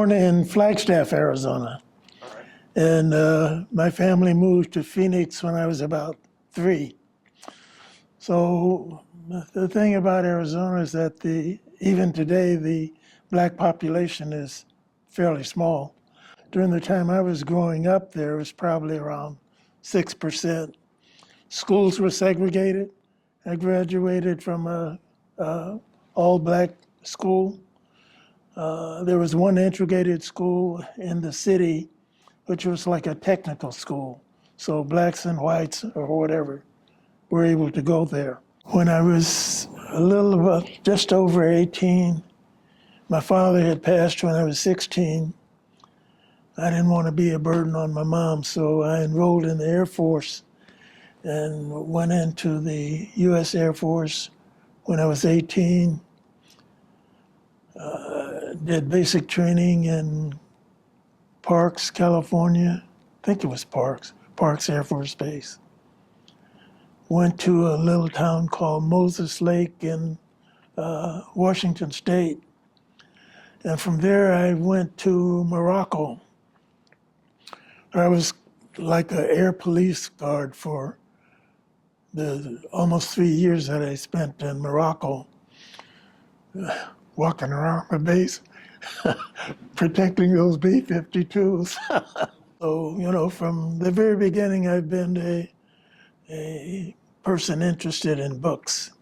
born in Flagstaff, Arizona. All right. And my family moved to Phoenix when I was about 3. So the thing about Arizona is that even today, the black population is fairly small. During the time I was growing up there, it was probably around 6%. Schools were segregated. I graduated from a all-black school. There was one integrated school in the city, which was like a technical school. So blacks and whites or whatever were able to go there. When I was just over 18, my father had passed when I was 16. I didn't want to be a burden on my mom, so I enrolled in the Air Force and went into the U.S. Air Force when I was 18. Did basic training in Parks, California. I think it was Parks Air Force Base. Went to a little town called Moses Lake in Washington State. And from there, I went to Morocco. I was like an air police guard for the almost 3 years that I spent in Morocco, walking around the base, protecting those B-52s. So, from the very beginning, I've been a person interested in books,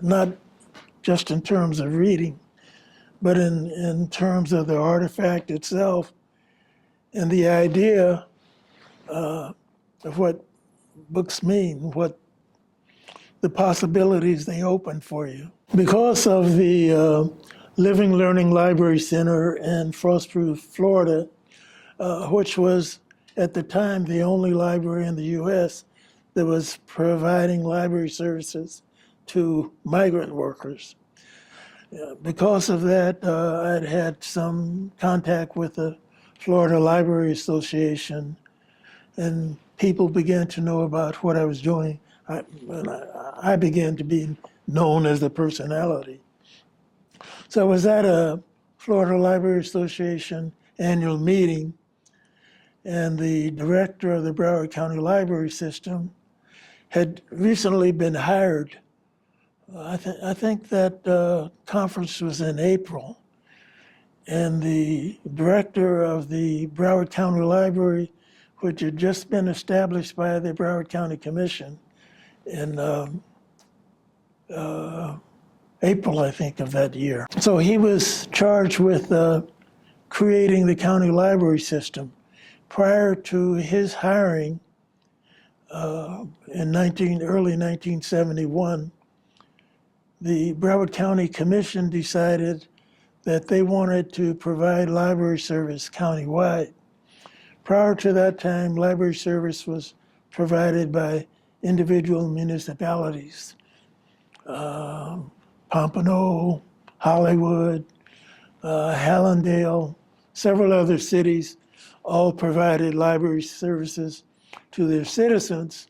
not just in terms of reading, but in terms of the artifact itself and the idea of what books mean, what the possibilities they open for you. Because of the Living Learning Library Center in Frostproof, Florida, which was at the time the only library in the U.S. that was providing library services to migrant workers. Because of that, I'd had some contact with the Florida Library Association, and people began to know about what I was doing. I began to be known as a personality. So I was at a Florida Library Association annual meeting, and the director of the Broward County Library system had recently been hired. I think that conference was in April, and the director of the Broward County Library, which had just been established by the Broward County Commission in April, I think, of that year. So he was charged with creating the county library system. Prior to his hiring in early 1971, the Broward County Commission decided that they wanted to provide library service countywide. Prior to that time, library service was provided by individual municipalities. Pompano, Hollywood, Hallandale, several other cities all provided library services to their citizens.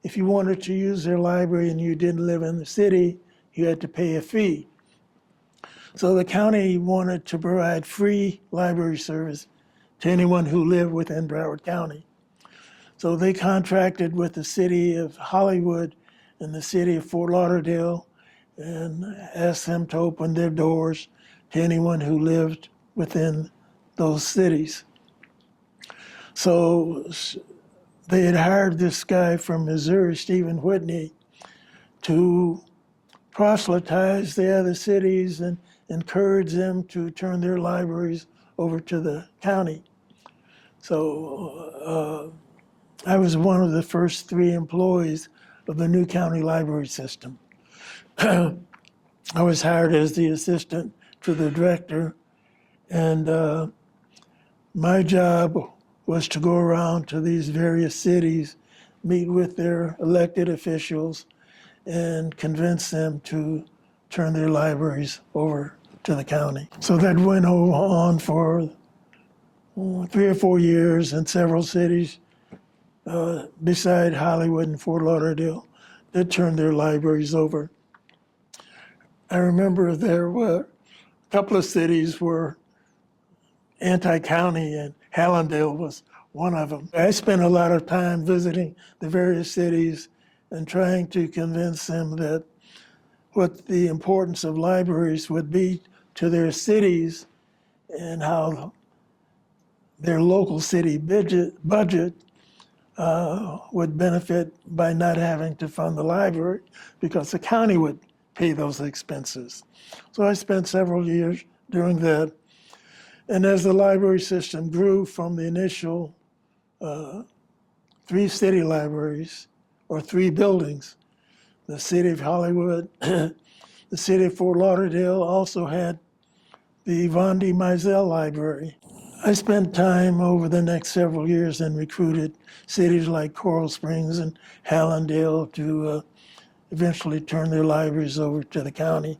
If you wanted to use their library and you didn't live in the city, you had to pay a fee. So the county wanted to provide free library service to anyone who lived within Broward County. So they contracted with the city of Hollywood and the city of Fort Lauderdale and asked them to open their doors to anyone who lived within those cities. So they had hired this guy from Missouri, Stephen Whitney, to proselytize the other cities and encourage them to turn their libraries over to the county. So I was one of the first 3 employees of the new county library system. I was hired as the assistant to the director, and my job was to go around to these various cities, meet with their elected officials, and convince them to turn their libraries over to the county. So that went on for 3 or 4 years in several cities beside Hollywood and Fort Lauderdale that turned their libraries over. I remember there were a couple of cities where anti-county, and Hallandale was one of them. I spent a lot of time visiting the various cities and trying to convince them that what the importance of libraries would be to their cities and how their local city budget would benefit by not having to fund the library because the county would pay those expenses. So I spent several years doing that. And as the library system grew from the initial 3 city libraries or 3 buildings, the city of Hollywood, the city of Fort Lauderdale also had the Von D. Mizell Library. I spent time over the next several years and recruited cities like Coral Springs and Hallandale to eventually turn their libraries over to the county.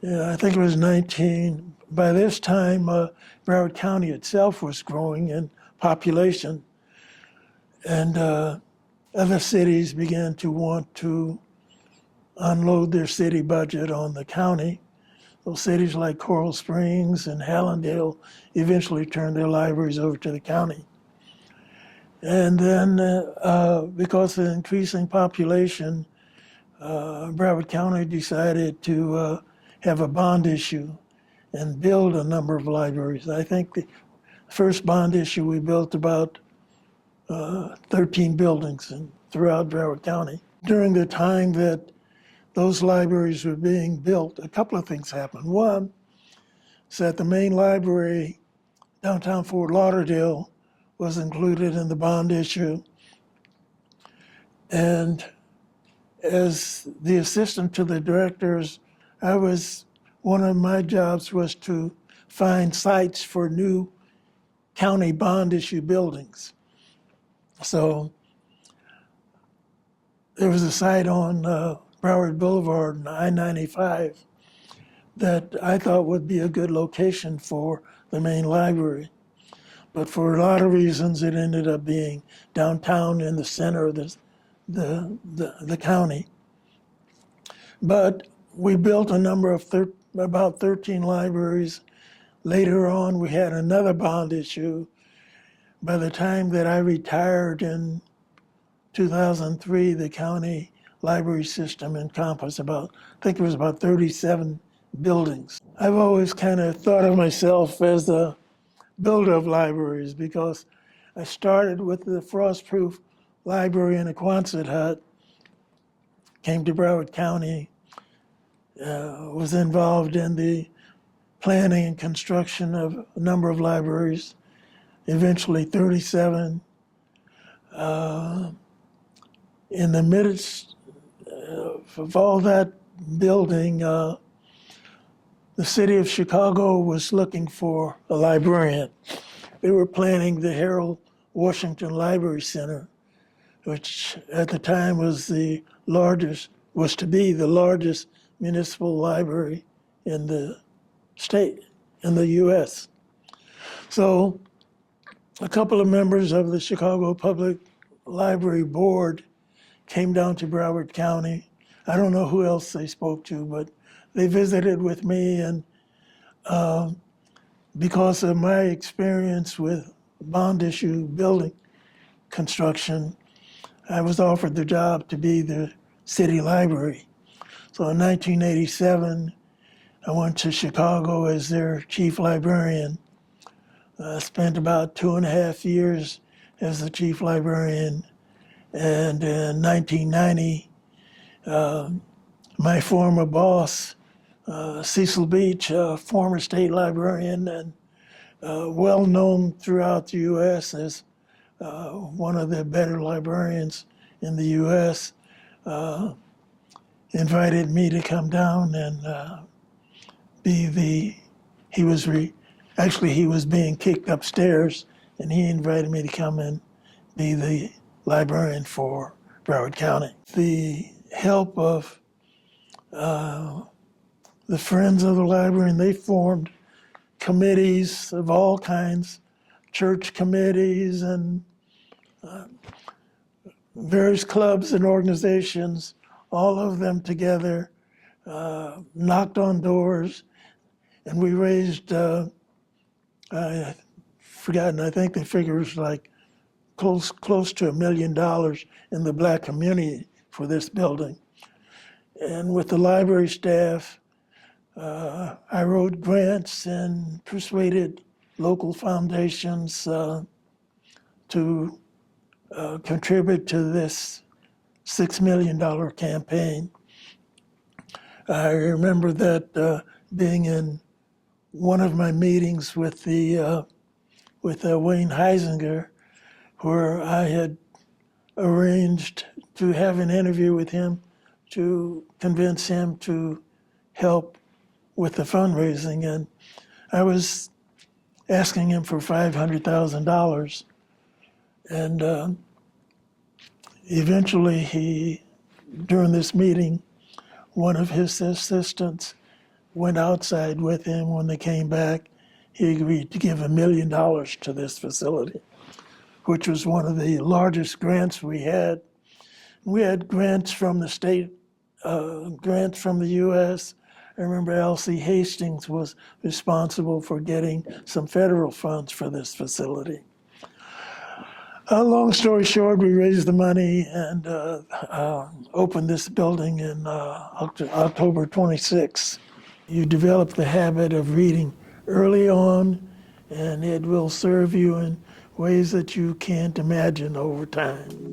Yeah, I think it was 19. By this time, Broward County itself was growing in population, and other cities began to want to unload their city budget on the county. So cities like Coral Springs and Hallandale eventually turned their libraries over to the county. And then because of the increasing population, Broward County decided to have a bond issue and build a number of libraries. I think the first bond issue we built about 13 buildings throughout Broward County. During the time that those libraries were being built, a couple of things happened. One is that the main library downtown Fort Lauderdale was included in the bond issue. And as the assistant to the directors, one of my jobs was to find sites for new county bond issue buildings. So there was a site on Broward Boulevard and I-95 that I thought would be a good location for the main library. But for a lot of reasons, it ended up being downtown in the center of the county. But we built a number of about 13 libraries. Later on, we had another bond issue. By the time that I retired in 2003, the county library system encompassed I think it was about 37 buildings. I've always kind of thought of myself as a builder of libraries because I started with the frost-proof library in a Quonset hut, came to Broward County, was involved in the planning and construction of a number of libraries, eventually 37. In the midst of all that building, the city of Chicago was looking for a librarian. They were planning the Harold Washington Library Center, which at the time was to be the largest municipal library in the state, in the U.S. So a couple of members of the Chicago Public Library Board came down to Broward County. I don't know who else they spoke to, but they visited with me, and because of my experience with bond issue building construction, I was offered the job to be the city library. So in 1987, I went to Chicago as their chief librarian. Spent about 2.5 years as the chief librarian. And in 1990, my former boss, Cecil Beach, a former state librarian and well known throughout the U.S. as one of the better librarians in the U.S., invited me to come down and he was being kicked upstairs, and he invited me to come and be the librarian for Broward County. The help of the Friends of the Library, and they formed committees of all kinds, church committees and various clubs and organizations, all of them together, knocked on doors, and we raised I forgotten, I think the figure is like close to $1 million in the Black community for this building. And with the library staff, I wrote grants and persuaded local foundations to contribute to this $6 million campaign. I remember that being in one of my meetings with Wayne Heisinger, where I had arranged to have an interview with him to convince him to help with the fundraising. And I was asking him for $500,000. And eventually during this meeting, one of his assistants went outside with him. When they came back, he agreed to give $1 million to this facility, which was one of the largest grants we had. We had grants from the state, grants from the U.S. I remember L.C. Hastings was responsible for getting some federal funds for this facility. Long story short, we raised the money and opened this building in October 26. You develop the habit of reading early on, and it will serve you in ways that you can't imagine over time.